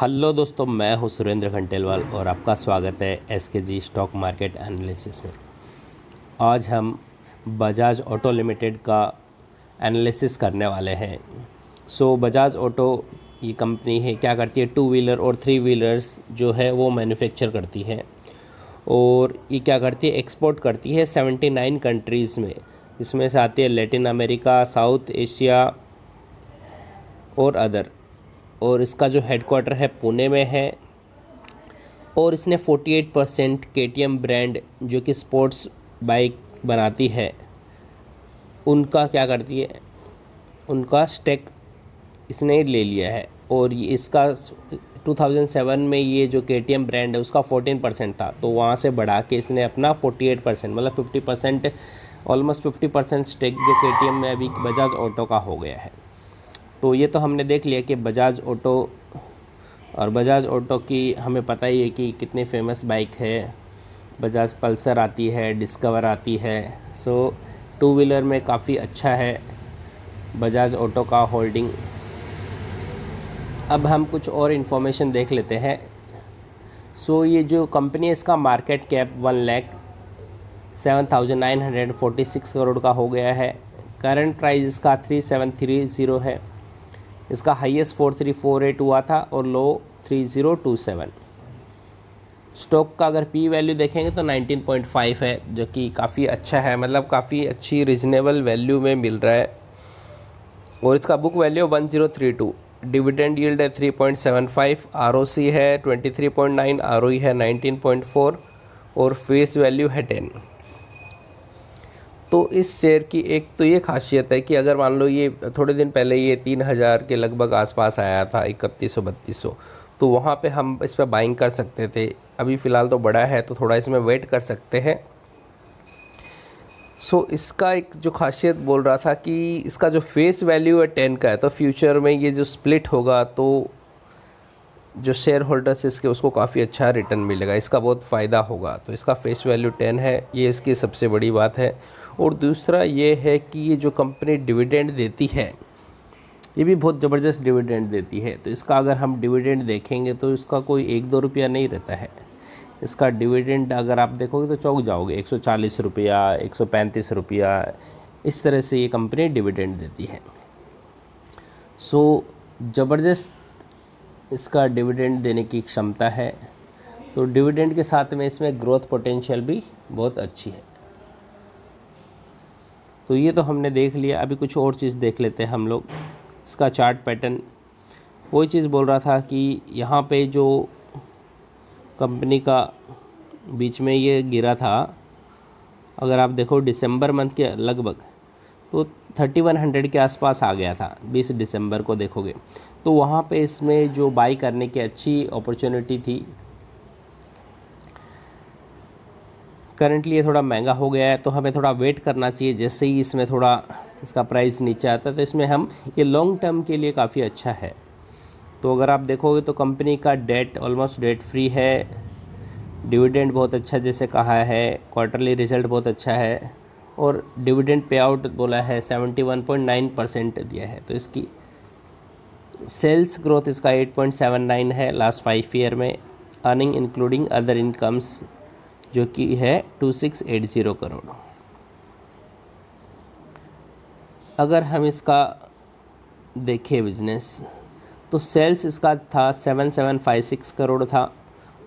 Hello दोस्तों, मैं हूं सुरेंद्र खंडेलवाल और आपका स्वागत है एसकेजी स्टॉक मार्केट एनालिसिस में। आज हम बजाज ऑटो लिमिटेड का एनालिसिस करने वाले हैं। बजाज ऑटो ये कंपनी है, क्या करती है, टू व्हीलर और थ्री व्हीलर्स जो है वो मैन्युफैक्चर करती है और ये क्या करती है, एक्सपोर्ट करती है 79 कंट्रीज़ में। इसमें से आती है लैटिन अमेरिका, साउथ एशिया और अदर। और इसका जो हेडक्वार्टर है पुणे में है और इसने 48% केटीएम ब्रांड जो कि स्पोर्ट्स बाइक बनाती है उनका क्या करती है, उनका स्टेक इसने ले लिया है। और ये इसका 2007 में ये जो केटीएम ब्रांड है उसका 14% था, तो वहाँ से बढ़ा के इसने अपना 48% मतलब 50%, ऑलमोस्ट 50% स्टेक जो केटीएम में अभी बजाज ऑटो का हो गया है। तो ये तो हमने देख लिया कि बजाज ऑटो, और बजाज ऑटो की हमें पता ही है कि कितनी फेमस बाइक है। बजाज पल्सर आती है, डिस्कवर आती है। टू व्हीलर में काफ़ी अच्छा है बजाज ऑटो का होल्डिंग। अब हम कुछ और इन्फॉर्मेशन देख लेते हैं। ये जो कंपनी है इसका मार्केट कैप 1,07,946 करोड़ का हो गया है। करंट प्राइस इसका 3730 है। इसका हाईएस्ट 4348 हुआ था और लो 3027। स्टॉक का अगर पी वैल्यू देखेंगे तो 19.5 है, जो कि काफ़ी अच्छा है, मतलब काफ़ी अच्छी रिजनेबल वैल्यू में मिल रहा है। और इसका बुक वैल्यू 1032, डिविडेंड यील्ड है 3.75, आरओसी है 23.9, आरओई है 19.4 और फेस वैल्यू है 10। तो इस शेयर की एक तो ये खासियत है कि अगर मान लो ये थोड़े दिन पहले ये 3000 के लगभग आसपास आया था, 3100-3200, तो वहाँ पे हम इस पर बाइंग कर सकते थे। अभी फ़िलहाल तो बड़ा है तो थोड़ा इसमें वेट कर सकते हैं। इसका एक जो खासियत बोल रहा था कि इसका जो फेस वैल्यू है 10 का है, तो फ्यूचर में ये जो स्प्लिट होगा तो जो शेयर होल्डर्स इसके उसको काफ़ी अच्छा रिटर्न मिलेगा, इसका बहुत फ़ायदा होगा। तो इसका फेस वैल्यू 10 है, ये इसकी सबसे बड़ी बात है। और दूसरा ये है कि ये जो कंपनी डिविडेंड देती है ये भी बहुत ज़बरदस्त डिविडेंड देती है। तो इसका अगर हम डिविडेंड देखेंगे तो इसका कोई 1-2 रुपया नहीं रहता है। इसका डिविडेंड अगर आप देखोगे तो चौंक जाओगे, 140 रुपया, 135 रुपया, इस तरह से ये कंपनी डिविडेंड देती है। ज़बरदस्त इसका डिविडेंड देने की क्षमता है। तो डिविडेंड के साथ में इसमें ग्रोथ पोटेंशियल भी बहुत अच्छी है। तो ये तो हमने देख लिया। अभी कुछ और चीज़ देख लेते हैं हम लोग। इसका चार्ट पैटर्न, वही चीज़ बोल रहा था कि यहाँ पे जो कंपनी का बीच में ये गिरा था, अगर आप देखो दिसंबर मंथ के लगभग तो 3100 के आसपास आ गया था। 20 दिसंबर को देखोगे तो वहाँ पे इसमें जो बाई करने की अच्छी अपॉर्चुनिटी थी। करंटली ये थोड़ा महंगा हो गया है तो हमें थोड़ा वेट करना चाहिए। जैसे ही इसमें थोड़ा इसका प्राइस नीचे आता है तो इसमें हम ये लॉन्ग टर्म के लिए काफ़ी अच्छा है। तो अगर आप देखोगे तो कंपनी का डेट ऑलमोस्ट डेट फ्री है, डिविडेंड बहुत अच्छा जैसे कहा है, क्वार्टरली रिजल्ट बहुत अच्छा है और डिविडेंड पे आउट बोला है 71.9% दिया है। तो इसकी सेल्स ग्रोथ इसका 8.79 है लास्ट 5 ईयर में। अर्निंग इंक्लूडिंग अदर इनकम्स जो कि है 2680 करोड़। अगर हम इसका देखें बिजनेस तो सेल्स इसका था 7756 करोड़ था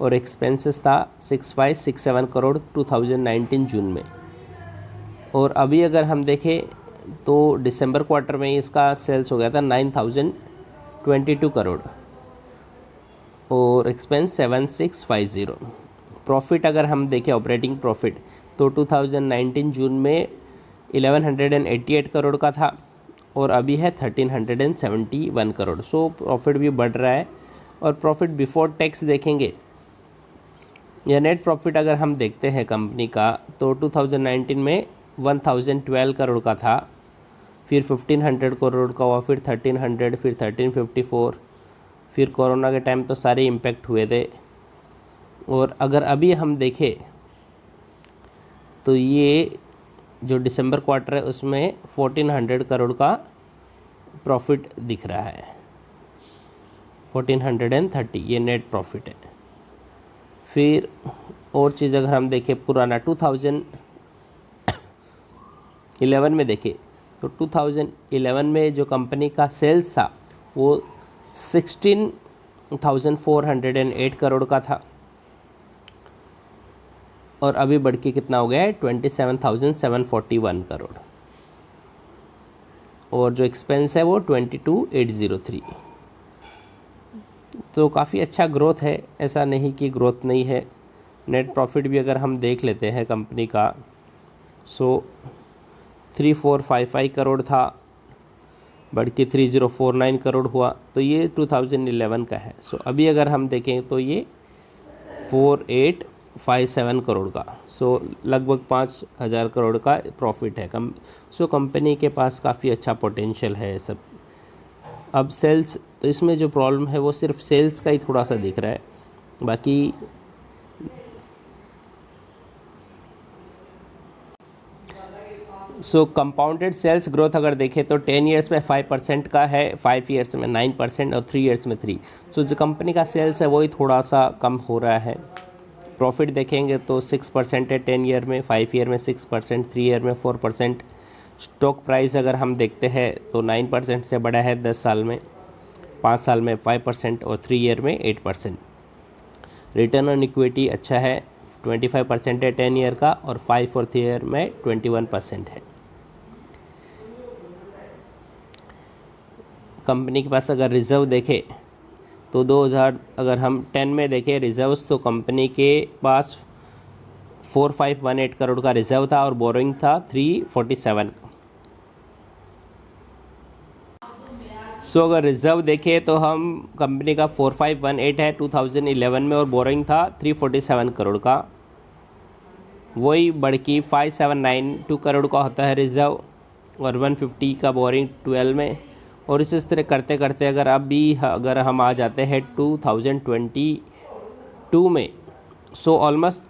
और एक्सपेंसेस था 6567 करोड़ 2019 जून में। और अभी अगर हम देखें तो दिसंबर क्वार्टर में इसका सेल्स हो गया था 9022 करोड़ और एक्सपेंस 7650। प्रॉफिट अगर हम देखें ऑपरेटिंग प्रॉफिट तो 2019 जून में 1188 करोड़ का था और अभी है 1371 करोड़। प्रॉफिट भी बढ़ रहा है। और प्रॉफिट बिफोर टैक्स देखेंगे या नेट प्रॉफिट अगर हम देखते हैं कंपनी का तो 2019 में 1012 करोड़ का था, फिर 1500 करोड़ का हुआ, फिर 1300, फिर 1354, फिर कोरोना के टाइम तो सारे इम्पैक्ट हुए थे। और अगर अभी हम देखें तो ये जो दिसंबर क्वार्टर है उसमें 1400 करोड़ का प्रॉफिट दिख रहा है। 1430 ये नेट प्रॉफिट है। फिर और चीज़ अगर हम देखें पुराना 2011 में देखें तो 2011 में जो कंपनी का सेल्स था वो 16,408 करोड़ का था और अभी बढ़ के कितना हो गया है 27,741 करोड़ और जो एक्सपेंस है वो 22,803। तो काफ़ी अच्छा ग्रोथ है, ऐसा नहीं कि ग्रोथ नहीं है। नेट प्रॉफिट भी अगर हम देख लेते हैं कंपनी का 3455 करोड़ था, बढ़ के 3049 करोड़ हुआ, तो ये 2011 का है। अभी अगर हम देखें तो ये 4857 करोड़ का, लगभग 5000 करोड़ का प्रॉफिट है। कंपनी के पास काफ़ी अच्छा पोटेंशियल है सब। अब सेल्स, तो इसमें जो प्रॉब्लम है वो सिर्फ सेल्स का ही थोड़ा सा दिख रहा है, बाकी कंपाउंडेड सेल्स ग्रोथ अगर देखें तो 10 ईयर्स में 5% का है, 5 ईयर्स में 9% और 3 ईयर्स में 3। जो कंपनी का सेल्स है वही थोड़ा सा कम हो रहा है। प्रॉफिट देखेंगे तो 6% है 10 ईयर में, 5 ईयर में 6%, 3 ईयर में 4%। स्टॉक प्राइस अगर हम देखते हैं तो 9% से बढ़ा है 10 साल में, 5 साल में 5% और 3 ईयर में 8%। रिटर्न ऑन इक्विटी अच्छा है, 25% है 10 ईयर का और 5 और 3 ईयर में 21% है। कंपनी के पास अगर रिज़र्व देखें तो 2000 अगर हम 10 में देखें रिज़र्व्स, तो कंपनी के पास 4518 करोड़ का रिज़र्व था और बोरोइंग था 347। अगर रिज़र्व देखें तो हम कंपनी का 4518 है 2011 में और बोरोइंग था 347 करोड़ का, वही बढ़ की 5792 करोड़ का होता है रिज़र्व और 150 का बोरिंग 12 में। और इस तरह करते करते अगर हम आ जाते हैं 2022 में, ऑलमोस्ट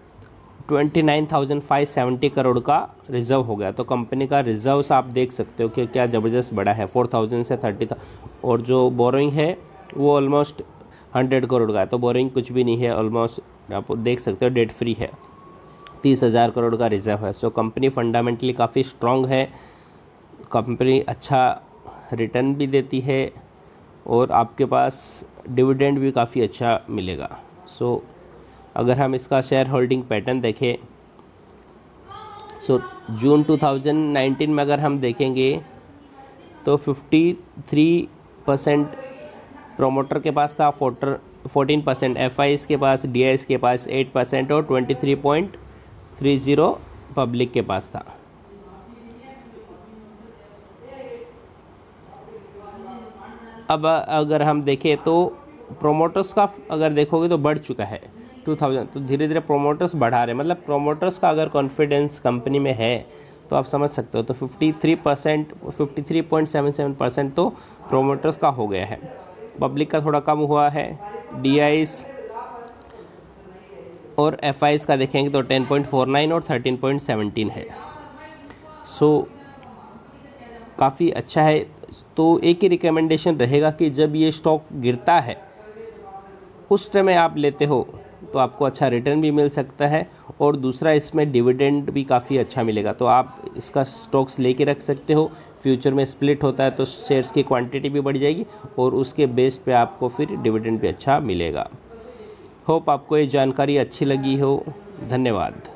29,570 करोड़ का रिज़र्व हो गया। तो कंपनी का रिज़र्व्स आप देख सकते हो कि क्या ज़बरदस्त बड़ा है, 4,000 से 30,000। और जो बोरोइंग है वो ऑलमोस्ट 100 करोड़ का है, तो बोरोइंग कुछ भी नहीं है, ऑलमोस्ट आप देख सकते हो डेट फ्री है। 30,000 करोड़ का रिज़र्व है। कंपनी फंडामेंटली काफ़ी स्ट्रॉन्ग है, कंपनी अच्छा रिटर्न भी देती है और आपके पास डिविडेंड भी काफ़ी अच्छा मिलेगा। अगर हम इसका शेयर होल्डिंग पैटर्न देखें जून 2019 में अगर हम देखेंगे तो 53% प्रोमोटर के पास था, 14% एफआईएस के पास, डीआईएस के पास 8% और 23.30 पब्लिक के पास था। अब अगर हम देखें तो प्रोमोटर्स का अगर देखोगे तो बढ़ चुका है 2000, तो धीरे धीरे प्रोमोटर्स बढ़ा रहे हैं, मतलब प्रोमोटर्स का अगर कॉन्फिडेंस कंपनी में है तो आप समझ सकते हो। तो 53.77% तो प्रोमोटर्स का हो गया है, पब्लिक का थोड़ा कम हुआ है। डीआईएस और एफआईएस का देखेंगे तो 10.49 और 13.17 है। काफ़ी अच्छा है। तो एक ही रिकमेंडेशन रहेगा कि जब ये स्टॉक गिरता है उस टाइम आप लेते हो तो आपको अच्छा रिटर्न भी मिल सकता है और दूसरा इसमें डिविडेंड भी काफ़ी अच्छा मिलेगा। तो आप इसका स्टॉक्स लेके रख सकते हो, फ्यूचर में स्प्लिट होता है तो शेयर्स की क्वांटिटी भी बढ़ जाएगी और उसके बेस पे आपको फिर डिविडेंड भी अच्छा मिलेगा। होप आपको ये जानकारी अच्छी लगी हो। धन्यवाद।